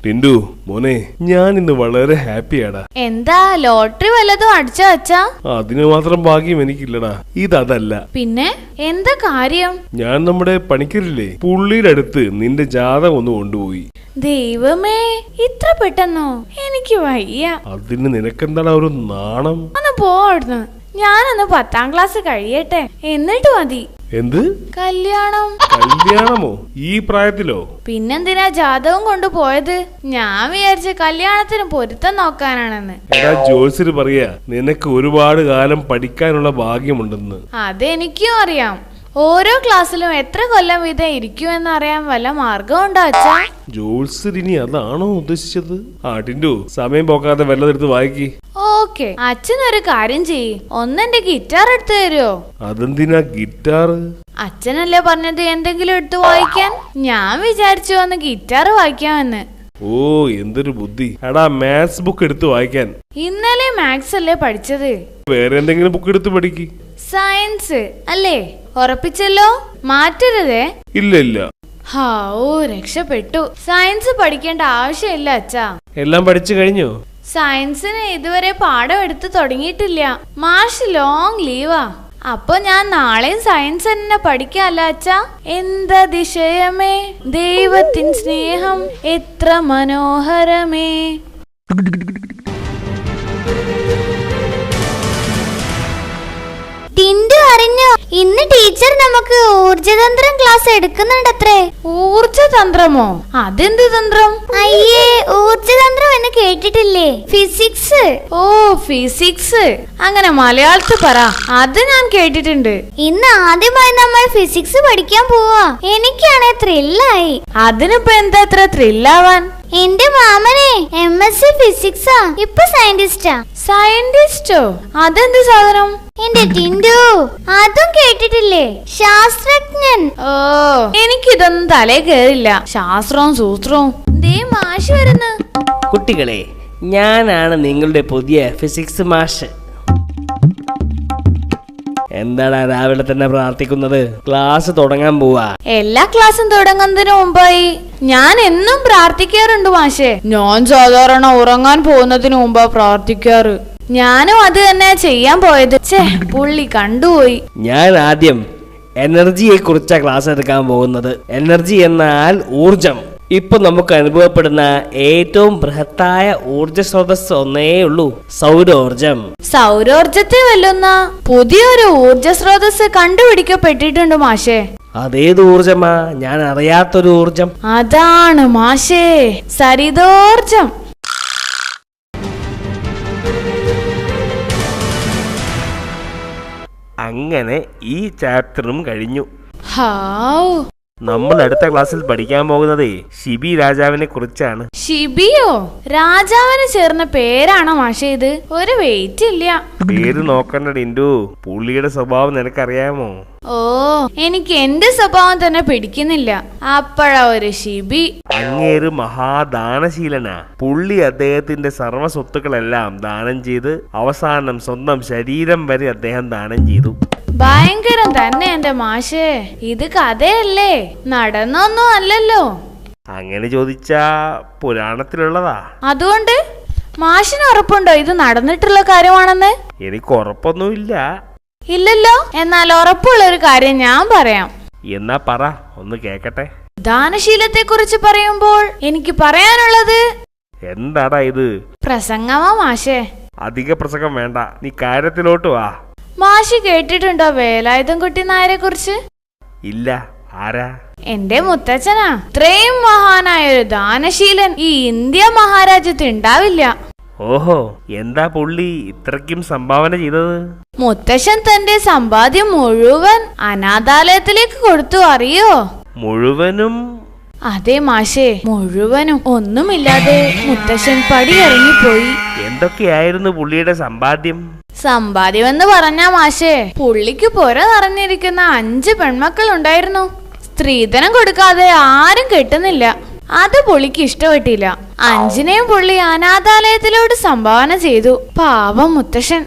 ടിൻഡു മോനെ, ഞാൻ ഇന്ന് വളരെ ഹാപ്പിയാടാ. എന്താ ലോട്ടറി വല്ലതും അടിച്ചോ അച്ഛാ? അതിന് മാത്രം ഭാഗ്യം എനിക്കില്ലടാ. ഇതല്ല. പിന്നെ എന്താ കാര്യം? ഞാൻ നമ്മുടെ പണിക്കരില്ലേ, പുള്ളിയുടെ അടുത്ത് നിന്റെ ജാതകം ഒന്ന് കൊണ്ടുപോയി. ദൈവമേ, ഇത്ര പെട്ടെന്നോ? എനിക്ക് വയ്യ. അതിന് നിനക്കെന്താടാ ഒരു നാണം? ഒന്ന് പോടുന്നു. ഞാനൊന്ന് 10ാം ക്ലാസ് കഴിയട്ടെ, എന്നിട്ട് മതി. എന്ത് കല്യാണം? കല്യാണമോ ഈ പ്രായത്തിലോ? പിന്നെന്തിനാ ജാതകം കൊണ്ടുപോയത്? ഞാൻ വിചാരിച്ച കല്യാണത്തിന് പൊരുത്തം നോക്കാനാണെന്ന്. എടാ ജോത്സ്യര് പറയാ നിനക്ക് ഒരുപാട് കാലം പഠിക്കാനുള്ള ഭാഗ്യമുണ്ടെന്ന്. അതെനിക്കും അറിയാം. ഓരോ ക്ലാസ്സിലും എത്ര കൊല്ലം വീതം ഇരിക്കുമെന്ന് അറിയാൻ വല്ല മാർഗമുണ്ടോ അച്ഛാ? ജോത്സ്യരിനി അതാണോ ഉദ്ദേശിച്ചത്? ടിൻഡു, സമയം പോക്കാതെ വല്ലതെടുത്ത് വായിക്കി. ഓക്കെ, അച്ഛനൊരു കാര്യം ചെയ്യ്, ഒന്നെന്റെ ഗിറ്റാർ എടുത്തു തരുമോ? അതെന്തിനാ ഗിറ്റാർ? അച്ഛനല്ലേ പറഞ്ഞത് എന്തെങ്കിലും എടുത്തു വായിക്കാൻ. ഞാൻ വിചാരിച്ചു വന്ന് ഗിറ്റാർ വായിക്കാമെന്ന്. ഓ, എന്തൊരു ബുദ്ധി. എടാ മാത്സ് ബുക്ക് എടുത്ത് വായിക്കാൻ. ഇന്നലെ മാത്സ് അല്ലേ പഠിച്ചത്? വേറെ എന്തെങ്കിലും ബുക്ക് എടുത്ത് പഠിക്ക്. സയൻസ് അല്ലേ? ഉറപ്പിച്ചല്ലോ, മാറ്റരുതേ. ഇല്ല. ഓ, രക്ഷപ്പെട്ടു. സയൻസ് പഠിക്കേണ്ട ആവശ്യമില്ല അച്ഛാ. എല്ലാം പഠിച്ചു കഴിഞ്ഞോ? സയൻസിന് ഇതുവരെ പാഠം എടുത്ത് തുടങ്ങിയിട്ടില്ല. മാഷ് ലോങ് ലീവാ. അപ്പൊ ഞാൻ നാളെയും സയൻസ് തന്നെ പഠിക്കാല്ല അച്ഛാ. എന്തതിശയമേ, ദൈവത്തിൻ സ്നേഹം എത്ര മനോഹരമേ. ടിൻഡു അറിഞ്ഞോ, ഇന്ന് ടീച്ചർ നമുക്ക് ഊർജതന്ത്രം ക്ലാസ് എടുക്കുന്നുണ്ടത്രേ. ഊർജതന്ത്രമോ? അതെന്ത് തന്ത്രം? അയ്യേ, ഊർജതന്ത്രം എന്ന് കേട്ടിട്ടില്ലേ? ഫിസിക്സ്. ഓ, ഫിസിക്സ്. അങ്ങനെ മലയാളത്തിൽ പറ, അത് ഞാൻ കേട്ടിട്ടുണ്ട്. ഇന്ന് ആദ്യമായി നമ്മൾ ഫിസിക്സ് പഠിക്കാൻ പോവാ. എനിക്കാണെ ത്രില്ലായി. അതിനിപ്പോ എന്താ അത്ര ത്രില്ലാവാൻ? എന്റെ മാമനെ MSc ഫിസിക്സാ, ഇപ്പൊ സയന്റിസ്റ്റാ. സയന്റിസ്റ്റോ? അതെന്ത് സാധനം? എന്റെ ടിൻഡു, അതും കേട്ടിട്ടില്ലേ? ശാസ്ത്രജ്ഞൻ. ഓ, എനിക്കിതൊന്നും തലേ കേറില്ല. ശാസ്ത്രവും സൂത്രവും. ദേ മാഷ് വരുന്നു. കുട്ടികളെ, ഞാനാണ് നിങ്ങളുടെ പുതിയ ഫിസിക്സ് മാഷ്. എന്താടാ രാവിലെ തന്നെ പ്രാർത്ഥിക്കുന്നത്? ക്ലാസ് തുടങ്ങാൻ പോവാ. എല്ലാ ക്ലാസ്സും തുടങ്ങുന്നതിന് മുമ്പായി ഞാൻ എന്നും പ്രാർത്ഥിക്കാറുണ്ട് മാഷേ. ഞാൻ സാധാരണ ഉറങ്ങാൻ പോകുന്നതിന് മുമ്പാ പ്രാർത്ഥിക്കാറ്. ഞാനും അത് തന്നെ ചെയ്യാൻ പോയത്. പുള്ളി കണ്ടുപോയി. ഞാൻ ആദ്യം എനർജിയെ കുറിച്ചാ ക്ലാസ് എടുക്കാൻ പോകുന്നത്. എനർജി എന്നാൽ ഊർജം. ഇപ്പൊ നമുക്ക് അനുഭവപ്പെടുന്ന ഏറ്റവും ബൃഹത്തായ ഊർജ സ്രോതസ് ഒന്നേ ഉള്ളൂ, സൗരോർജം. സൗരോർജത്തെ വെല്ലുന്ന പുതിയൊരു ഊർജ സ്രോതസ് കണ്ടുപിടിക്കപ്പെട്ടിട്ടുണ്ട് മാഷേ. അതേത് ഊർജമാ? ഞാൻ അറിയാത്തൊരു ഊർജം. അതാണ് മാഷേ, സരിതോർജം. അങ്ങനെ ഈ ചാപ്റ്ററും കഴിഞ്ഞു. ഹാവ്. നമ്മൾ അടുത്ത ക്ലാസ്സിൽ പഠിക്കാൻ പോകുന്നതേ ഷിബി രാജാവിനെ കുറിച്ചാണ്. ഷിബിയോ? രാജാവിന് ചേർന്ന പേരാണോ മാഷേ ഇത്? ഒരു വെയിറ്റ് ഇല്ല. പേര് നോക്കണ്ട ടിൻഡു, പുള്ളിയുടെ സ്വഭാവം നിനക്കറിയാമോ? ഓ, എനിക്ക് എന്റെ സ്വഭാവം തന്നെ പിടിക്കുന്നില്ല. അപ്പഴാ ഒരു ഷിബി. അങ്ങേര് മഹാദാനശീലനാ. പുള്ളി അദ്ദേഹത്തിന്റെ സർവ്വ സ്വത്തുക്കളെല്ലാം ദാനം ചെയ്ത് അവസാനം സ്വന്തം ശരീരം വരെ അദ്ദേഹം ദാനം ചെയ്തു. ഭയങ്കരം തന്നെ എന്റെ മാഷേ. ഇത് കഥയല്ലേ, നടന്നൊന്നും അല്ലല്ലോ. അങ്ങനെ ചോദിച്ചാ പുരാണത്തിലുള്ളതാ. അതുകൊണ്ട് മാഷിന് ഉറപ്പുണ്ടോ ഇത് നടന്നിട്ടുള്ള കാര്യമാണെന്ന്? എനിക്ക് ഉറപ്പൊന്നുമില്ല. ഇല്ലല്ലോ. എന്നാൽ ഉറപ്പുള്ള ഒരു കാര്യം ഞാൻ പറയാം. എന്നാ പറ, ഒന്ന് കേക്കട്ടെ. ദാനശീലത്തെ കുറിച്ച് പറയുമ്പോൾ എനിക്ക് പറയാനുള്ളത്. എന്താടാ ഇത്? പ്രസംഗമാ മാഷേ. അധിക പ്രസംഗം വേണ്ട, നീ കാര്യത്തിലോട്ട് വാ. മാഷി കേട്ടിട്ടുണ്ടോ വേലായുധൻകുട്ടി നായരെ കുറിച്ച്? ഇല്ല. ആരാ? എന്റെ മുത്തച്ഛനാ. ഇത്രയും മഹാനായ ഒരു ദാനശീലൻ ഈ ഇന്ത്യ മഹാരാജ്യത്ത് ഉണ്ടാവില്ല. ഓഹോ, എന്താ പുള്ളി ഇത്രയ്ക്കും സംഭാവന ചെയ്തത്? മുത്തശ്ശൻ തന്റെ സമ്പാദ്യം മുഴുവൻ അനാഥാലയത്തിലേക്ക് കൊടുത്തു, അറിയോ? മുഴുവനും? അതെ മാഷേ, മുഴുവനും. ഒന്നുമില്ലാതെ മുത്തശ്ശൻ പടിയിറങ്ങിപ്പോയി. എന്തൊക്കെയായിരുന്നു പുള്ളിയുടെ സമ്പാദ്യം? സമ്പാദ്യം എന്ന് പറഞ്ഞാ മാഷേ, പുള്ളിക്ക് പുര നിറഞ്ഞിരിക്കുന്ന 5 പെൺമക്കൾ ഉണ്ടായിരുന്നു. സ്ത്രീധനം കൊടുക്കാതെ ആരും കെട്ടുന്നില്ല. അത് പുള്ളിക്ക് ഇഷ്ടപ്പെട്ടില്ല. 5നെയും പുള്ളി അനാഥാലയത്തിലോട്ട് സംഭാവന ചെയ്തു. പാവം മുത്തശ്ശൻ.